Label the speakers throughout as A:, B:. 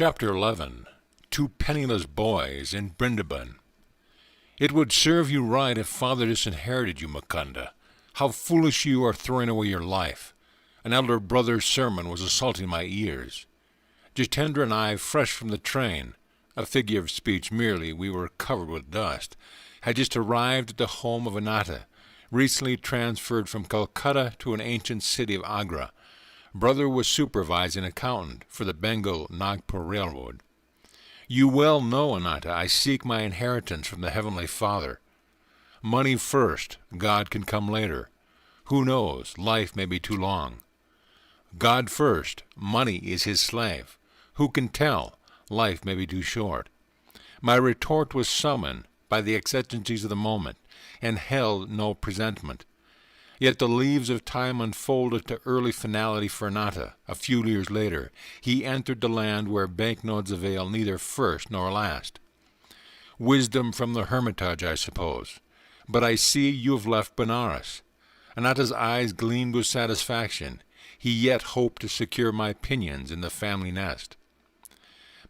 A: Chapter 11. Two Penniless Boys in Brindaban. It would serve you right if father disinherited you, Mukunda. How foolish you are throwing away your life. An elder brother's sermon was assaulting my ears. Jitendra and I, fresh from the train, a figure of speech merely, we were covered with dust, had just arrived at the home of Anata, recently transferred from Calcutta to an ancient city of Agra. Brother was supervising accountant for the Bengal-Nagpur Railroad. You well know, Anata, I seek my inheritance from the Heavenly Father. Money first, God can come later. Who knows, life may be too long. God first, money is his slave. Who can tell, life may be too short. My retort was summoned by the exigencies of the moment, and held no presentment. Yet the leaves of time unfolded to early finality for Anata. A few years later, he entered the land where banknotes avail neither first nor last. Wisdom from the hermitage, I suppose. But I see you have left Benares. Anata's eyes gleamed with satisfaction. He yet hoped to secure my pinions in the family nest.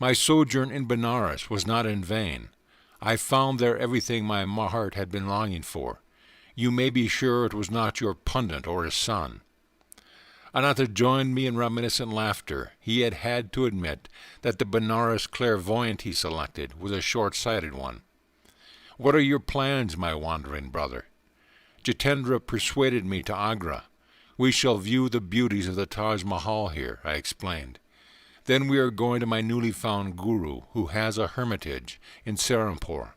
A: My sojourn in Benares was not in vain. I found there everything my heart had been longing for. You may be sure it was not your pundit or his son. Anata joined me in reminiscent laughter. He had had to admit that the Benares clairvoyant he selected was a short-sighted one. What are your plans, my wandering brother? Jitendra persuaded me to Agra. We shall view the beauties of the Taj Mahal here, I explained. Then we are going to my newly found guru, who has a hermitage in Serampore.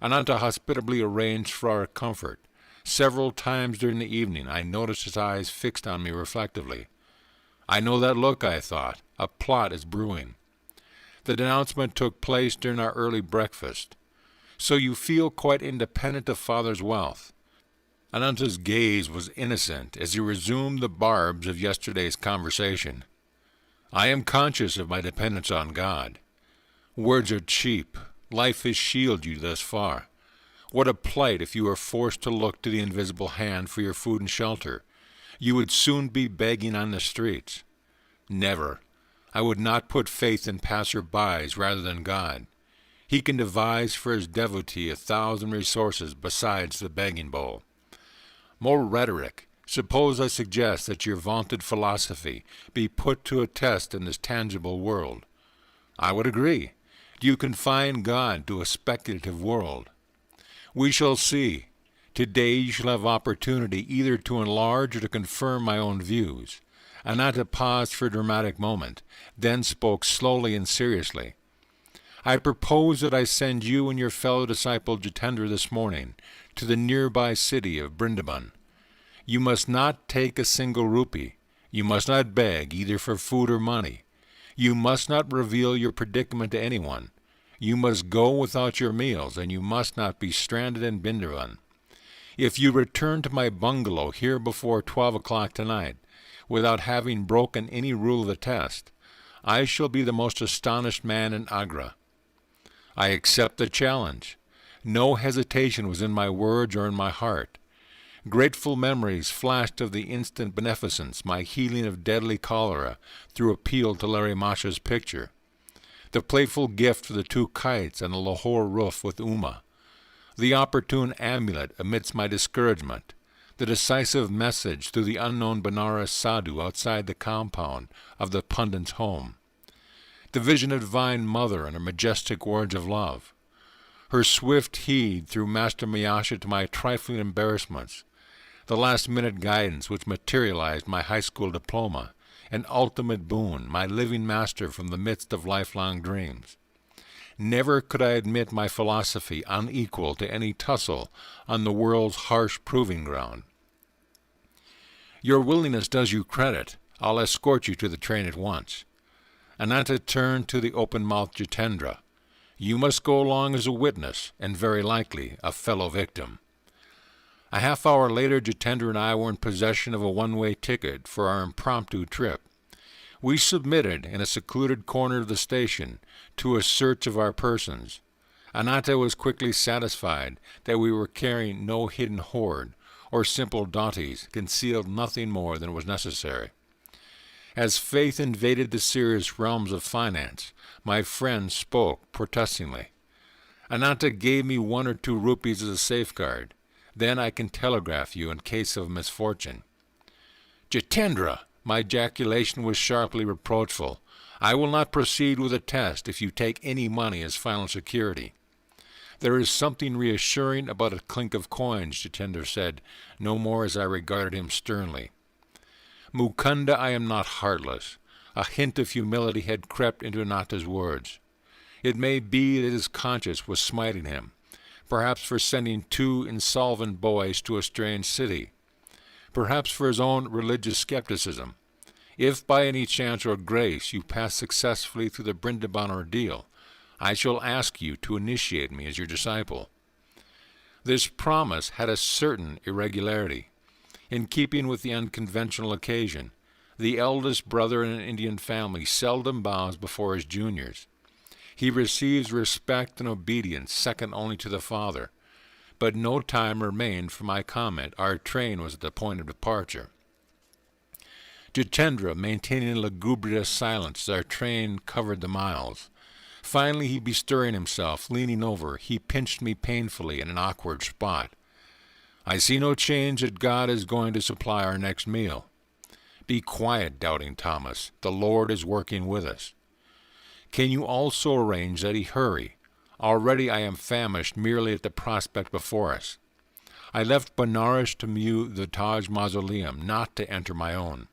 A: Ananta hospitably arranged for our comfort. Several times during the evening I noticed his eyes fixed on me reflectively. I know that look, I thought. A plot is brewing. The denouncement took place during our early breakfast. So you feel quite independent of father's wealth. Ananta's gaze was innocent as he resumed the barbs of yesterday's conversation. I am conscious of my dependence on God. Words are cheap. Life has shielded you thus far. What a plight if you were forced to look to the invisible hand for your food and shelter. You would soon be begging on the streets. Never. I would not put faith in passer-bys rather than God. He can devise for his devotee 1,000 resources besides the begging bowl. More rhetoric. Suppose I suggest that your vaunted philosophy be put to a test in this tangible world. I would agree. Do you confine God to a speculative world? We shall see. Today you shall have opportunity either to enlarge or to confirm my own views. Anata paused for a dramatic moment, then spoke slowly and seriously. I propose that I send you and your fellow disciple Jitendra this morning to the nearby city of Brindaban. You must not take a single rupee. You must not beg either for food or money. You must not reveal your predicament to anyone. You must go without your meals, and you must not be stranded in Brindaban. If you return to my bungalow here before 12 o'clock tonight, without having broken any rule of the test, I shall be the most astonished man in Agra. I accept the challenge. No hesitation was in my words or in my heart. Grateful memories flashed of the instant beneficence, my healing of deadly cholera through appeal to Larry Masha's picture. The playful gift for the 2 kites on the Lahore roof with Uma. The opportune amulet amidst my discouragement. The decisive message through the unknown Benares sadhu outside the compound of the pundit's home. The vision of Divine Mother and her majestic words of love. Her swift heed through Master Miyasha to my trifling embarrassments. The last-minute guidance which materialized my high school diploma, an ultimate boon, my living master from the midst of lifelong dreams. Never could I admit my philosophy unequal to any tussle on the world's harsh proving ground. Your willingness does you credit. I'll escort you to the train at once. Ananta turned to the open-mouthed Jitendra. You must go along as a witness, and very likely a fellow victim. A half-hour later, Jitendra and I were in possession of a one-way ticket for our impromptu trip. We submitted, in a secluded corner of the station, to a search of our persons. Anata was quickly satisfied that we were carrying no hidden hoard, or simple dainties, concealed nothing more than was necessary. As faith invaded the serious realms of finance, my friend spoke protestingly. Ananta gave me 1 or 2 rupees as a safeguard. Then I can telegraph you in case of misfortune. Jitendra! My ejaculation was sharply reproachful. I will not proceed with a test if you take any money as final security. There is something reassuring about a clink of coins, Jitendra said, no more as I regarded him sternly. Mukunda, I am not heartless. A hint of humility had crept into Ananta's words. It may be that his conscience was smiting him, perhaps for sending 2 insolvent boys to a strange city, perhaps for his own religious skepticism. If by any chance or grace you pass successfully through the Brindaban ordeal, I shall ask you to initiate me as your disciple. This promise had a certain irregularity. In keeping with the unconventional occasion, the eldest brother in an Indian family seldom bows before his juniors. He receives respect and obedience second only to the father. But no time remained for my comment. Our train was at the point of departure. Jitendra maintaining a lugubrious silence as our train covered the miles. Finally, he bestirring himself, leaning over, he pinched me painfully in an awkward spot. I see no change that God is going to supply our next meal. Be quiet, doubting Thomas. The Lord is working with us. Can you also arrange that he hurry? Already I am famished merely at the prospect before us. I left Benares to view the Taj Mausoleum, not to enter my own.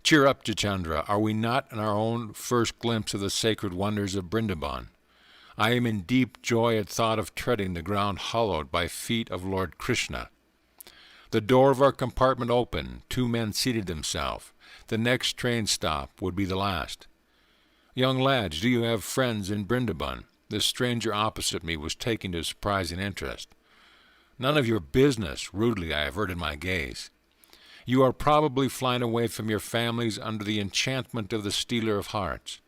A: Cheer up, Jitendra. Are we not in our own first glimpse of the sacred wonders of Brindaban? I am in deep joy at thought of treading the ground hallowed by feet of Lord Krishna. The door of our compartment opened. 2 men seated themselves. The next train stop would be the last. Young lads, do you have friends in Brindaban? The stranger opposite me was taking a surprising interest. None of your business, rudely I averted my gaze. You are probably flying away from your families under the enchantment of the stealer of hearts.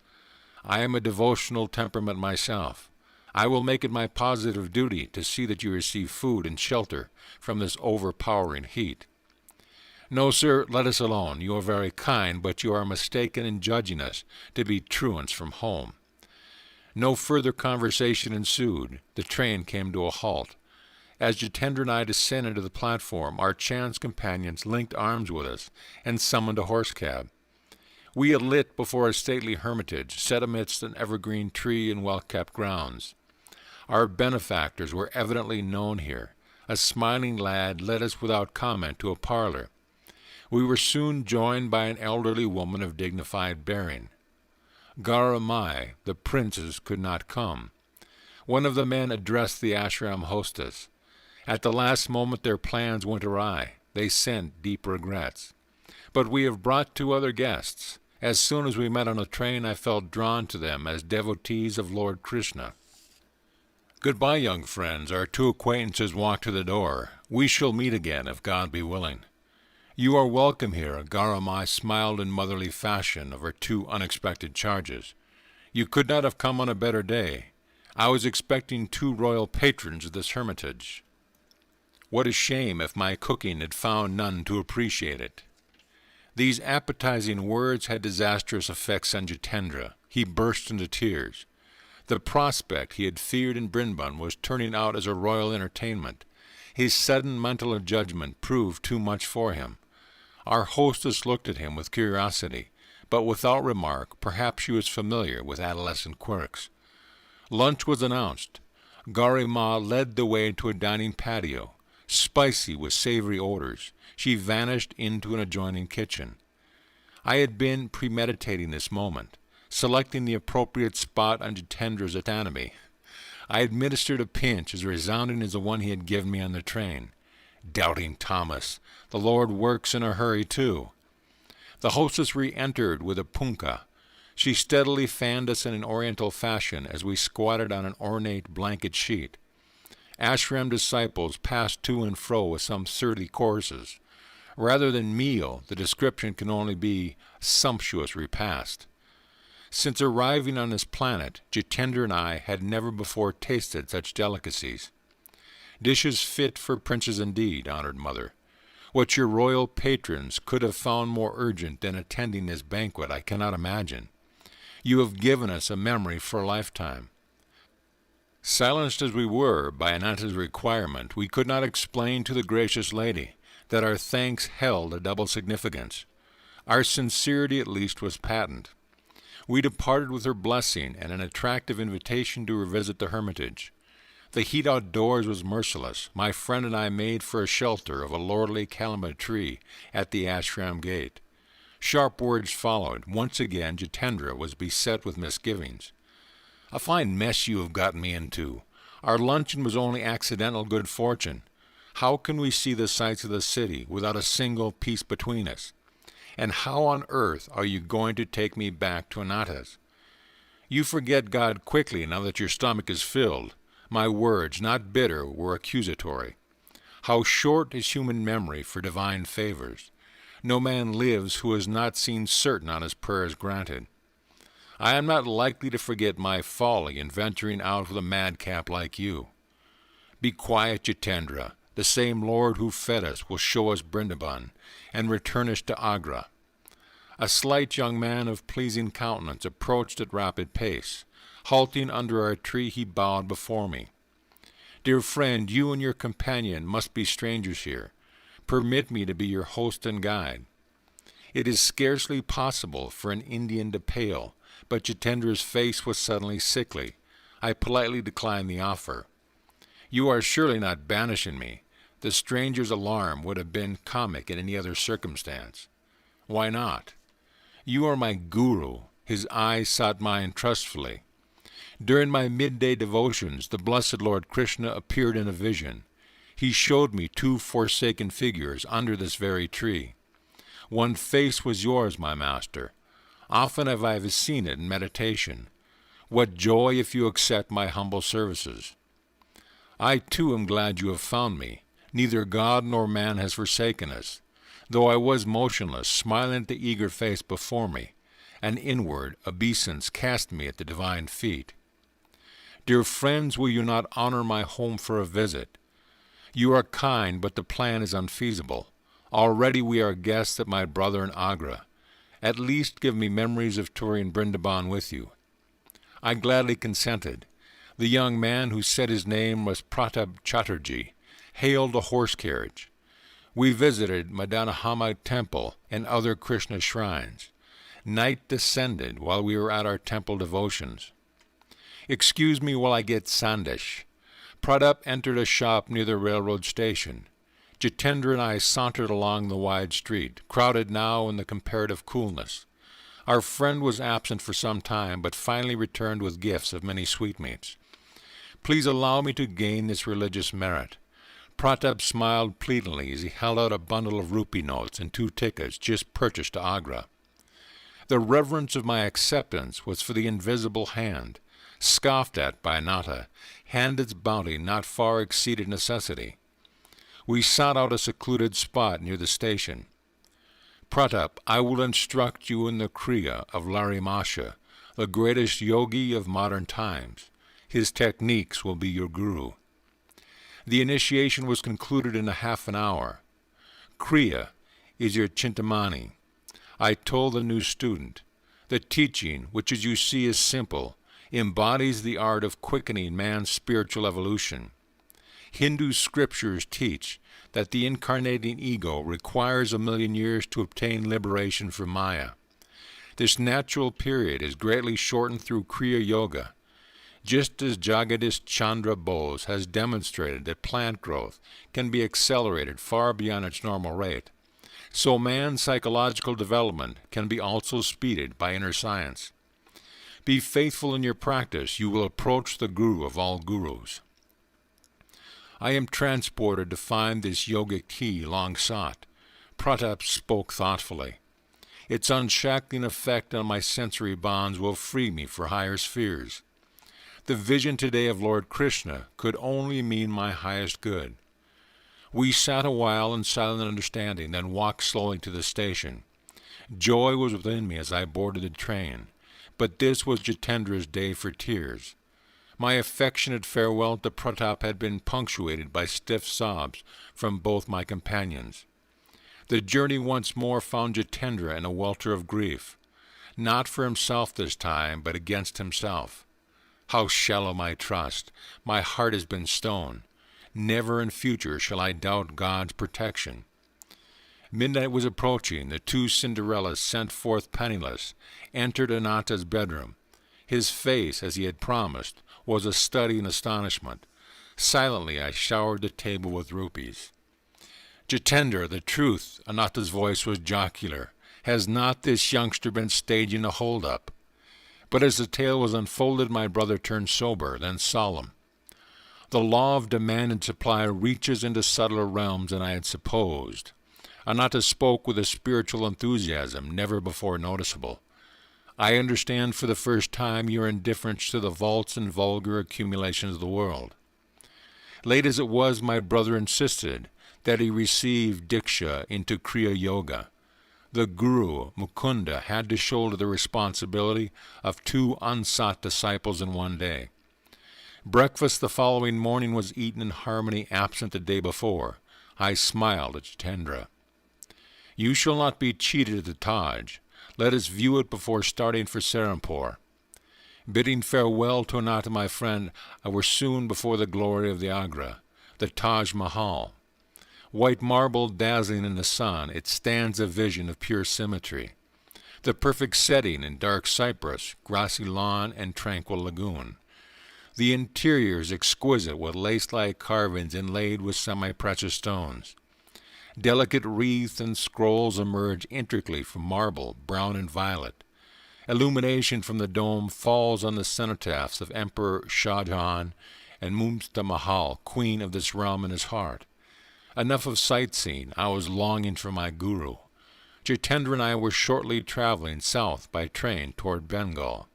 A: I am a devotional temperament myself. I will make it my positive duty to see that you receive food and shelter from this overpowering heat. No, sir, let us alone. You are very kind, but you are mistaken in judging us to be truants from home. No further conversation ensued. The train came to a halt. As Jitendra and I descended to the platform, our chance companions linked arms with us and summoned a horse cab. We alit before a stately hermitage set amidst an evergreen tree and well-kept grounds. Our benefactors were evidently known here. A smiling lad led us without comment to a parlor. We were soon joined by an elderly woman of dignified bearing. Garamai, the princes, could not come. One of the men addressed the ashram hostess. At the last moment their plans went awry. They sent deep regrets. But we have brought 2 other guests. As soon as we met on the train, I felt drawn to them as devotees of Lord Krishna. Goodbye, young friends. Our 2 acquaintances walked to the door. We shall meet again, if God be willing. You are welcome here. Garamai smiled in motherly fashion over 2 unexpected charges. You could not have come on a better day. I was expecting 2 royal patrons of this hermitage. What a shame if my cooking had found none to appreciate it. These appetizing words had disastrous effects on Jitendra. He burst into tears. The prospect he had feared in Brindaban was turning out as a royal entertainment. His sudden mental judgment proved too much for him. Our hostess looked at him with curiosity, but without remark. Perhaps she was familiar with adolescent quirks. Lunch was announced. Garima led the way to a dining patio, spicy with savory odors. She vanished into an adjoining kitchen. I had been premeditating this moment, selecting the appropriate spot on Jitendra's anatomy. I administered a pinch as resounding as the one he had given me on the train. Doubting Thomas, the Lord works in a hurry too. The hostess re-entered with a punkah. She steadily fanned us in an oriental fashion as we squatted on an ornate blanket sheet. Ashram disciples passed to and fro with some 30 courses. Rather than meal, the description can only be sumptuous repast. Since arriving on this planet, Jitendra and I had never before tasted such delicacies. Dishes fit for princes indeed, honored mother. What your royal patrons could have found more urgent than attending this banquet, I cannot imagine. You have given us a memory for a lifetime. Silenced as we were by Ananta's requirement, we could not explain to the gracious lady that our thanks held a double significance. Our sincerity at least was patent. We departed with her blessing and an attractive invitation to revisit the hermitage. The heat outdoors was merciless. My friend and I made for a shelter of a lordly calamine tree at the ashram gate. Sharp words followed. Once again Jitendra was beset with misgivings. "A fine mess you have gotten me into. Our luncheon was only accidental good fortune. How can we see the sights of the city without a single piece between us? And how on earth are you going to take me back to Ananta's? You forget God quickly now that your stomach is filled. My words, not bitter, were accusatory. How short is human memory for divine favors. No man lives who has not seen certain on his prayers granted. I am not likely to forget my folly in venturing out with a madcap like you. Be quiet, Jitendra. The same Lord who fed us will show us Brindaban, and return us to Agra." A slight young man of pleasing countenance approached at rapid pace. Halting under our tree, he bowed before me. "Dear friend, you and your companion must be strangers here. Permit me to be your host and guide." It is scarcely possible for an Indian to pale, but Jitendra's face was suddenly sickly. I politely declined the offer. "You are surely not banishing me." The stranger's alarm would have been comic in any other circumstance. "Why not?" "You are my guru." His eyes sought mine trustfully. "During my midday devotions, the blessed Lord Krishna appeared in a vision. He showed me two forsaken figures under this very tree. One face was yours, my master. Often have I seen it in meditation. What joy if you accept my humble services. I too am glad you have found me. Neither God nor man has forsaken us. Though I was motionless, smiling at the eager face before me, an inward obeisance cast me at the divine feet. Dear friends, will you not honor my home for a visit? You are kind, but the plan is unfeasible. Already we are guests at my brother in Agra. At least give me memories of touring Brindaban with you. I gladly consented. The young man, who said his name was Pratap Chatterjee, hailed a horse carriage. We visited Madanahama Temple and other Krishna shrines. Night descended while we were at our temple devotions. Excuse me while I get sandesh. Pratap entered a shop near the railroad station. Jitendra and I sauntered along the wide street, crowded now in the comparative coolness. Our friend was absent for some time, but finally returned with gifts of many sweetmeats. Please allow me to gain this religious merit. Pratap smiled pleadingly as he held out a bundle of rupee notes and 2 tickets just purchased to Agra. The reverence of my acceptance was for the invisible hand, scoffed at by Ananta, hand its bounty not far exceeded necessity. We sought out a secluded spot near the station. Pratap, I will instruct you in the Kriya of Larimasha, the greatest yogi of modern times. His techniques will be your guru. The initiation was concluded in a half an hour. Kriya is your Chintamani. I told the new student, the teaching, which as you see is simple, embodies the art of quickening man's spiritual evolution. Hindu scriptures teach that the incarnating ego requires 1,000,000 years to obtain liberation from Maya. This natural period is greatly shortened through Kriya Yoga. Just as Jagadish Chandra Bose has demonstrated that plant growth can be accelerated far beyond its normal rate, so man's psychological development can be also speeded by inner science. Be faithful in your practice, you will approach the guru of all gurus. I am transported to find this yogic key long sought. Pratap spoke thoughtfully. Its unshackling effect on my sensory bonds will free me for higher spheres. The vision today of Lord Krishna could only mean my highest good. We sat a while in silent understanding, then walked slowly to the station. Joy was within me as I boarded the train, but this was Jitendra's day for tears. My affectionate farewell to Pratap had been punctuated by stiff sobs from both my companions. The journey once more found Jitendra in a welter of grief, not for himself this time, but against himself. How shallow my trust! My heart has been stone. Never in future shall I doubt God's protection. Midnight was approaching. The two Cinderellas, sent forth penniless, entered Ananta's bedroom. His face, as he had promised, was a study in astonishment. Silently I showered the table with rupees. Jitendra, the truth, Ananta's voice was jocular. Has not this youngster been staging a hold-up? But as the tale was unfolded, my brother turned sober, then solemn. The law of demand and supply reaches into subtler realms than I had supposed. Ananta spoke with a spiritual enthusiasm never before noticeable. I understand for the first time your indifference to the vaults and vulgar accumulations of the world. Late as it was, my brother insisted that he receive Diksha into Kriya Yoga. The Guru, Mukunda, had to shoulder the responsibility of 2 unsought disciples in one day. Breakfast the following morning was eaten in harmony absent the day before. I smiled at Jitendra. You shall not be cheated at the Taj. Let us view it before starting for Serampore. Bidding farewell to Ananta, my friend, I were soon before the glory of the Agra, the Taj Mahal. White marble dazzling in the sun, it stands a vision of pure symmetry. The perfect setting in dark cypress, grassy lawn, and tranquil lagoon. The interior is exquisite with lace-like carvings inlaid with semi-precious stones. Delicate wreaths and scrolls emerge intricately from marble, brown and violet. Illumination from the dome falls on the cenotaphs of Emperor Shah Jahan and Mumtaz Mahal, queen of this realm in his heart. Enough of sightseeing. I was longing for my guru. Jitendra and I were shortly traveling south by train toward Bengal.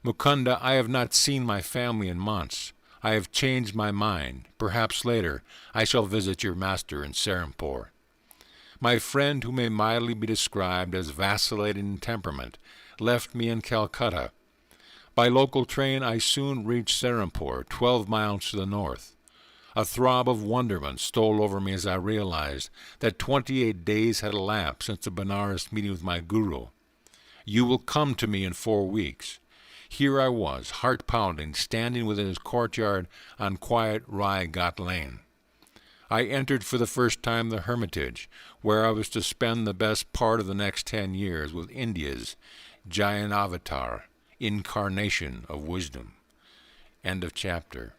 A: Mukunda, I have not seen my family in months. I have changed my mind. Perhaps later I shall visit your master in Serampore. My friend, who may mildly be described as vacillating in temperament, left me in Calcutta. By local train I soon reached Serampore, 12 miles to the north. A throb of wonderment stole over me as I realized that 28 days had elapsed since the Benares meeting with my guru. You will come to me in 4 weeks. Here I was, heart-pounding, standing within his courtyard on quiet Rai Ghat Lane. I entered for the first time the hermitage, where I was to spend the best part of the next 10 years with India's giant avatar, incarnation of wisdom. End of chapter.